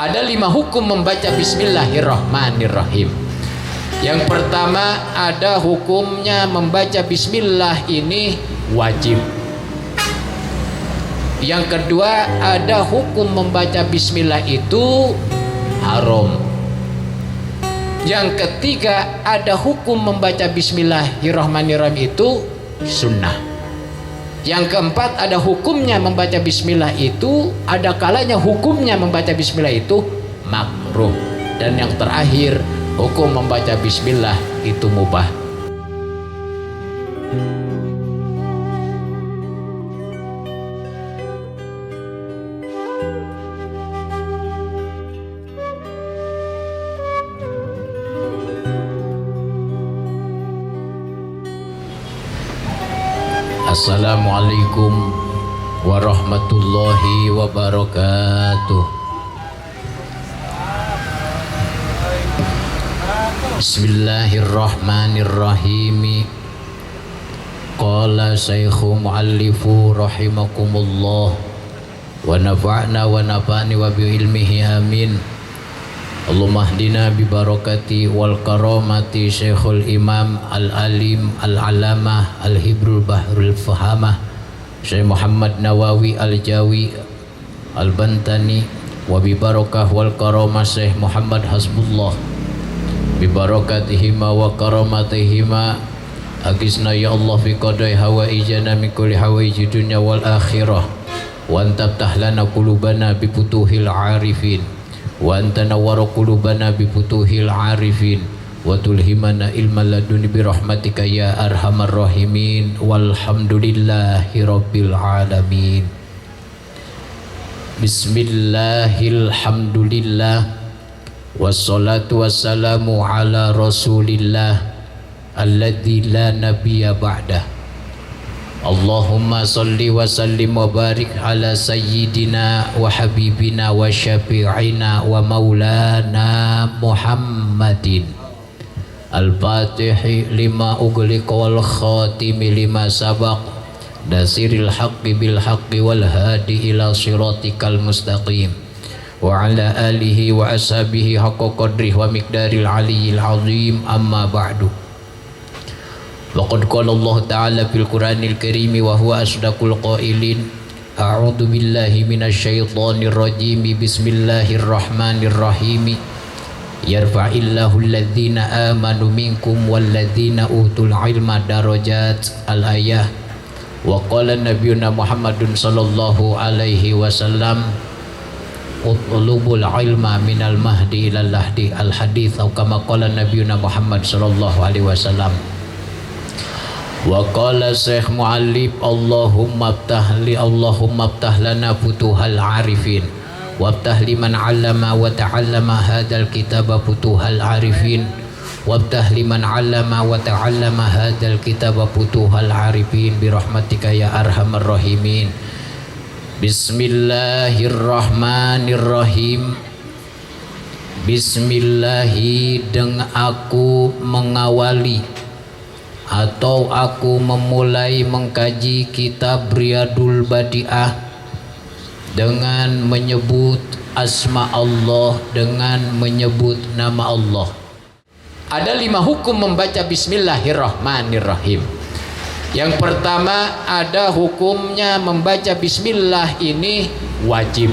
Ada 5 hukum membaca Bismillahirrahmanirrahim. Yang pertama, ada hukumnya membaca Bismillah ini wajib. Yang kedua, ada hukum membaca Bismillah itu haram. Yang ketiga, ada hukum membaca Bismillahirrahmanirrahim itu sunnah. Yang keempat, ada hukumnya membaca Bismillah itu, ada kalanya hukumnya membaca Bismillah itu makruh. Dan yang terakhir, hukum membaca Bismillah itu mubah. Assalamualaikum warahmatullahi wabarakatuh. Bismillahirrahmanirrahim. Qala Syekhu Muallifu rahimakumullah wa nafa'na wa nafa'ni wa bi ilmihi amin. Allahumma hdina bi barakati wal karamati Syekhul Imam Al-Alim Al-Alamah Al-Hibrul Bahrul Fahamah Syekh Muhammad Nawawi Al-Jawi Al-Bantani wa bi barakah wal karamah Syekh Muhammad Hasbullah bi barakatihima wa karamatihima agisna ya Allah fi qadai hawaijana min kulli hawaiji dunya wal akhirah wa antabtah lana qulubana bi futuhil arifin wa anta nawwara qulubana bi futuhil arifin wa tulhimana ilman laduni bi rahmatika ya arhamar rahimin walhamdulillahi rabbil alamin. Bismillahilhamdulillah wassalatu wassalamu ala rasulillah alladzi la nabiyya ba'dah. Allahumma salli wa sallim wa barik ala sayyidina wa habibina wa syafi'ina wa maulana Muhammadin al-fatihi lima ughliqa wal khatimi lima sabaq nasiril haqqi bil haqqi wal hadi ila siratikal mustaqim wa ala alihi wa ashabihi haqqa qadrihi wa miqdaril aliyyil azim amma ba'du. Waqad qala Allah Ta'ala fil Qur'anil Karim wa huwa asdaqul qailin. A'udzu billahi minasy syaithanir rajim. Bismillahirrahmanirrahim. Yarfa'illahu alladhina amanu minkum walladhina utul ilma darajat. Al-ayah. Wa qala nabiyyuna Muhammadun sallallahu alaihi wasallam utlubul ilma minal mahdi ilal lahdi. Al-hadits atau kama qala nabiyyuna Muhammad sallallahu alaihi wasallam. Wa qala Syekh Muallif Allahumma aftah lana futuhal arifin waftah liman 'allama wa ta'allama hadzal kitaba futuhal arifin waftah liman 'allama wa ta'allama hadzal kitaba futuhal arifin bi rahmatika ya arhamar rahimin. Bismillahirrahmanirrahim. Bismillahi dengan aku mengawali atau aku memulai mengkaji kitab Riyadul Badi'ah dengan menyebut asma Allah, dengan menyebut nama Allah. Ada 5 hukum membaca Bismillahirrahmanirrahim. Yang pertama, ada hukumnya membaca Bismillah ini wajib.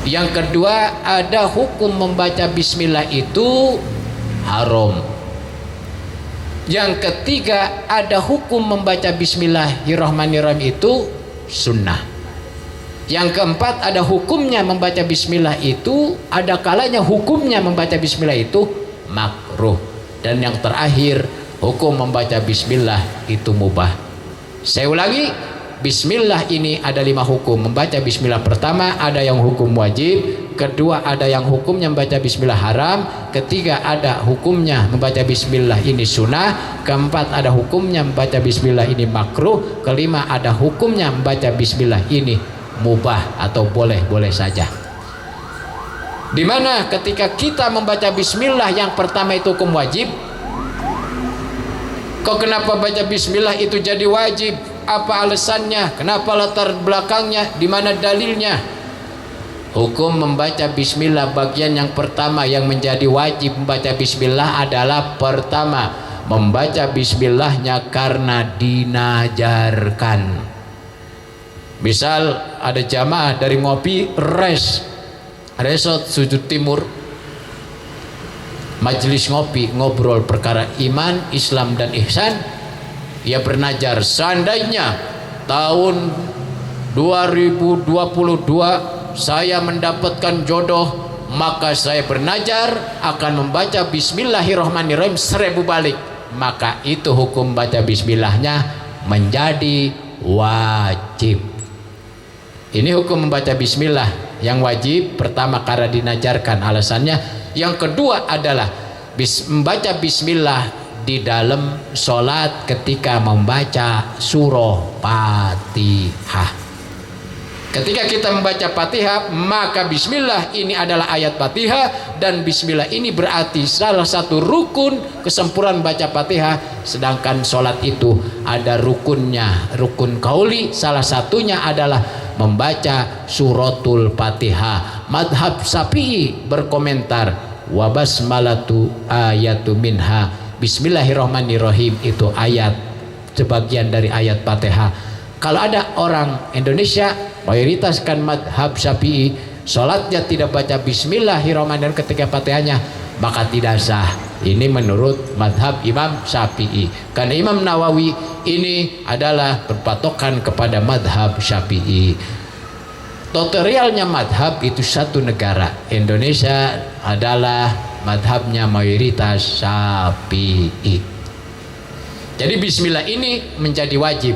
Yang kedua, ada hukum membaca Bismillah itu haram. Yang ketiga, ada hukum membaca Bismillahirrahmanirrahim itu sunnah. Yang keempat, ada hukumnya membaca Bismillah itu, ada kalanya hukumnya membaca Bismillah itu makruh. Dan yang terakhir, hukum membaca Bismillah itu mubah. Saya ulangi, Bismillah ini ada 5 hukum. Membaca Bismillah pertama ada yang hukum wajib, kedua ada yang hukumnya membaca Bismillah haram, ketiga ada hukumnya membaca Bismillah ini sunnah, keempat ada hukumnya membaca Bismillah ini makruh, kelima ada hukumnya membaca Bismillah ini mubah atau boleh-boleh saja. Dimana ketika kita membaca Bismillah yang pertama itu hukum wajib, kok kenapa baca Bismillah itu jadi wajib? Apa alasannya? Kenapa latar belakangnya? Di mana dalilnya? Hukum membaca bismillah bagian yang pertama yang menjadi wajib membaca bismillah adalah pertama, membaca bismillahnya karena dinajarkan. Misal ada jamaah dari Ngopi resort sudut timur, majelis ngopi ngobrol perkara iman, Islam dan ihsan. Ia bernajar, seandainya tahun 2022 saya mendapatkan jodoh, maka saya bernajar akan membaca bismillahirrahmanirrahim 1000 balik. Maka itu hukum baca bismillahnya menjadi wajib. Ini hukum membaca bismillah yang wajib, pertama karena dinajarkan alasannya. Yang kedua adalah membaca bismillah di dalam sholat ketika membaca surah Fatihah. Ketika kita membaca Fatihah, maka bismillah ini adalah ayat Fatihah, dan bismillah ini berarti salah satu rukun kesempurnaan baca Fatihah. Sedangkan sholat itu ada rukunnya, rukun kauli, salah satunya adalah membaca suratul Fatihah. Madhab Syafi'i berkomentar, wa basmalatu ayatu minha, bismillahirrahmanirrahim itu ayat, sebagian dari ayat Fatihah. Kalau ada orang Indonesia mayoritas kan madhab Syafi'i, sholatnya tidak baca bismillahirrahmanirrahim ketika Fatihahnya, maka tidak sah. Ini menurut madhab Imam Syafi'i. Karena Imam Nawawi ini adalah berpatokan kepada madhab Syafi'i. Tutorialnya madhab itu satu negara, Indonesia adalah madhabnya mayoritas Syafi'i. Jadi bismillah ini menjadi wajib,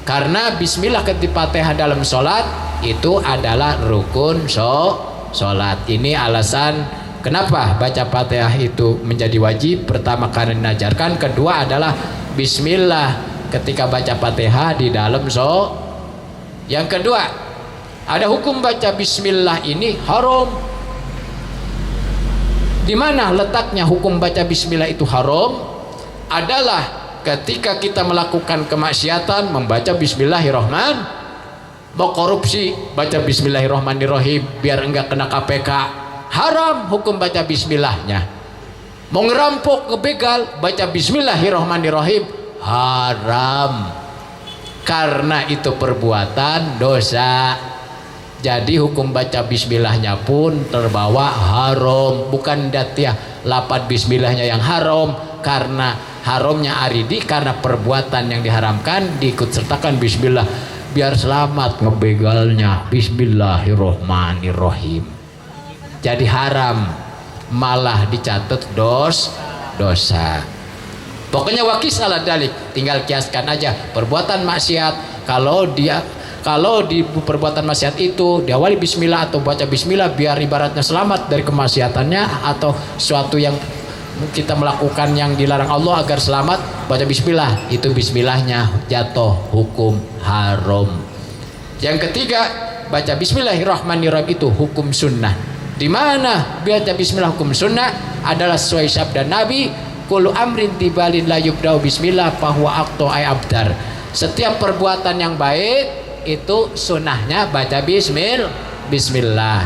karena bismillah ketika Fatihah dalam sholat itu adalah rukun sholat. Ini alasan kenapa baca Fatihah itu menjadi wajib. Pertama karena dinajarkan, kedua adalah bismillah ketika baca Fatihah di dalam sholat. Yang kedua, ada hukum baca bismillah ini haram. Di mana letaknya hukum baca bismillah itu haram? Adalah ketika kita melakukan kemaksiatan membaca bismillahirrahmanirrahim. Mau korupsi baca bismillahirrahmanirrahim biar enggak kena KPK, haram hukum baca bismillahnya. Mau ngerampok, ngebegal, baca bismillahirrahmanirrahim, haram, karena itu perbuatan dosa. Jadi hukum baca bismillahnya pun terbawa haram. Bukan datiah lapat bismillahnya yang haram, karena haramnya aridi karena perbuatan yang diharamkan diikut sertakan bismillah biar selamat ngebegalnya bismillahirrahmanirrahim. Jadi haram, malah dicatat dosa. Pokoknya wakis ala dalik, tinggal kiaskan aja perbuatan maksiat. Kalau di perbuatan maksiat itu diawali bismillah atau baca bismillah biar ibaratnya selamat dari kemaksiatannya, atau suatu yang kita melakukan yang dilarang Allah agar selamat, baca bismillah, itu bismillahnya jatuh hukum haram. Yang ketiga, baca bismillahirrahmanirrahim itu hukum sunnah. Di mana baca bismillah hukum sunnah adalah sesuai sabda Nabi, kullu amrin tibalin la yubda'u bismillah fahuwa aqta ay abdar. Setiap perbuatan yang baik itu sunnahnya baca bismillah.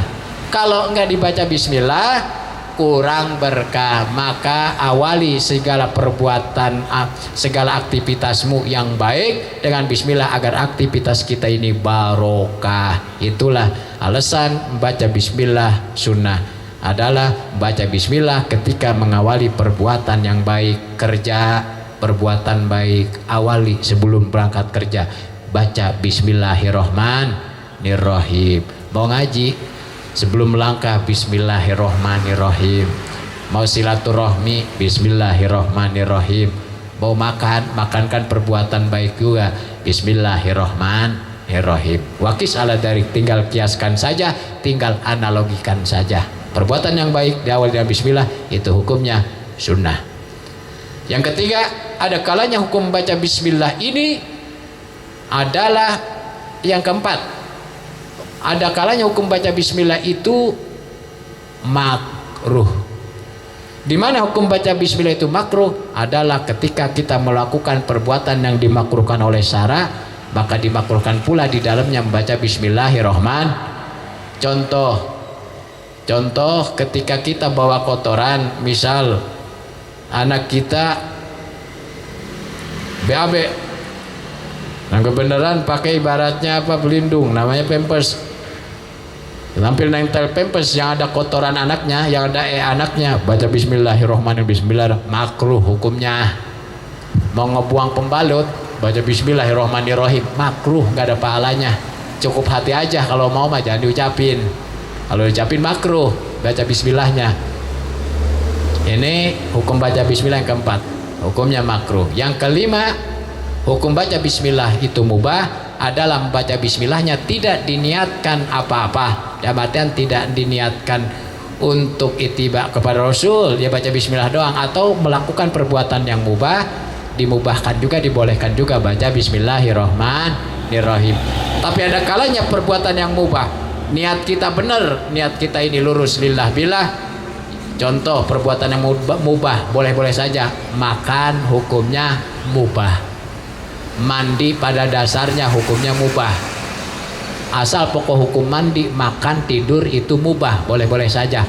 Kalau enggak dibaca bismillah kurang berkah. Maka awali segala perbuatan, segala aktivitasmu yang baik dengan bismillah agar aktivitas kita ini barokah. Itulah alasan membaca bismillah sunnah adalah baca bismillah ketika mengawali perbuatan yang baik. Kerja perbuatan baik awali sebelum berangkat kerja, baca bismillahirrahmanirrahim. Mau ngaji sebelum melangkah bismillahirrahmanirrahim. Mau silaturahmi bismillahirrahmanirrahim. Mau makankan perbuatan baik juga bismillahirrahmanirrahim. Wakis ala darik, tinggal kiaskan saja, tinggal analogikan saja. Perbuatan yang baik diawali dengan bismillah itu hukumnya sunnah. Yang ketiga, ada kalanya hukum baca bismillah ini adalah yang keempat, ada kalanya hukum baca bismillah itu makruh. Di mana hukum baca bismillah itu makruh adalah ketika kita melakukan perbuatan yang dimakruhkan oleh syara, maka dimakruhkan pula di dalamnya membaca bismillahirrahmanirrahim. Contoh ketika kita bawa kotoran, misal anak kita BAB, nah kebenaran pakai ibaratnya apa, pelindung, namanya pampers, tampil nempel pampers yang ada kotoran anaknya, yang ada anaknya, baca bismillahirrahmanirrahim, makruh hukumnya. Mau ngebuang pembalut, baca bismillahirrahmanirrahim, makruh, nggak ada pahalanya. Cukup hati aja, kalau mau mah jangan diucapin. Kalau diucapin makruh, baca bismillahnya. Ini hukum baca bismillah yang keempat, hukumnya makruh. Yang kelima, hukum baca bismillah itu mubah adalah membaca bismillahnya tidak diniatkan apa-apa. Dalam artian tidak diniatkan untuk ittiba kepada Rasul, dia baca bismillah doang, atau melakukan perbuatan yang mubah, dimubahkan juga, dibolehkan juga baca bismillahirrahmanirrahim. Tapi ada kalanya perbuatan yang mubah, niat kita benar, niat kita ini lurus lillah billah. Contoh perbuatan yang mubah, boleh-boleh saja. Makan hukumnya mubah, mandi pada dasarnya hukumnya mubah. Asal pokok hukum mandi, makan, tidur itu mubah, boleh-boleh saja.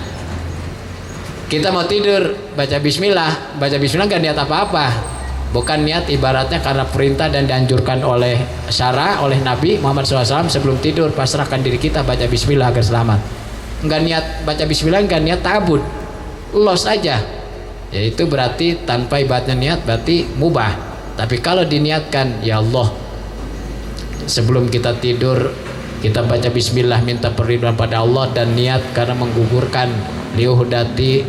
Kita mau tidur, baca bismillah gak niat apa-apa, bukan niat ibaratnya karena perintah dan dianjurkan oleh syara, oleh Nabi Muhammad SAW, sebelum tidur pasrahkan diri kita baca bismillah agar selamat. Nggak niat baca bismillah, nggak niat ta'abud, los aja, yaitu berarti tanpa ibaratnya niat, berarti mubah. Tapi kalau diniatkan, ya Allah, sebelum kita tidur kita baca bismillah, minta perlindungan pada Allah, dan niat karena menggugurkan iskoti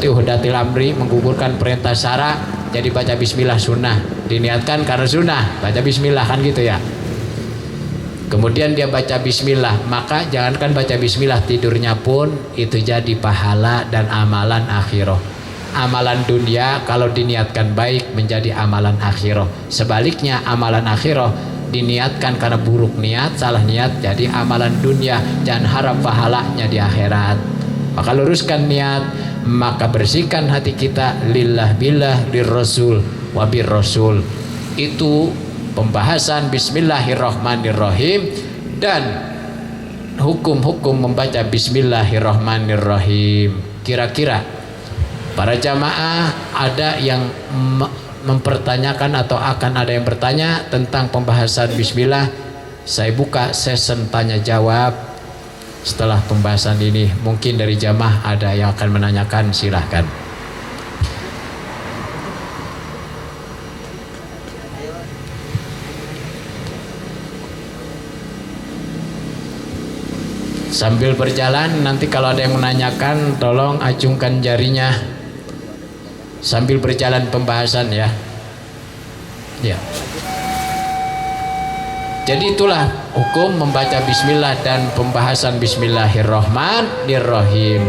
uhudatil amri, menggugurkan perintah syara, jadi baca bismillah sunnah, diniatkan karena sunnah, baca bismillah, kan gitu ya. Kemudian dia baca bismillah, maka jangankan baca bismillah, tidurnya pun itu jadi pahala dan amalan akhirah. Amalan dunia kalau diniatkan baik menjadi amalan akhirah. Sebaliknya amalan akhirah diniatkan karena buruk niat, salah niat, jadi amalan dunia, jangan harap pahalanya di akhirat. Maka luruskan niat, maka bersihkan hati kita lillah billah, lirrasul wabir rasul. Itu pembahasan bismillahirrahmanirrahim dan hukum-hukum membaca bismillahirrahmanirrahim. Kira-kira para jamaah ada yang mempertanyakan atau akan ada yang bertanya tentang pembahasan bismillah? Saya buka session tanya jawab setelah pembahasan ini. Mungkin dari jamaah ada yang akan menanyakan, silahkan. Sambil berjalan, nanti kalau ada yang menanyakan tolong acungkan jarinya sambil berjalan pembahasan ya. Ya. Jadi itulah hukum membaca bismillah dan pembahasan bismillahirrahmanirrahim.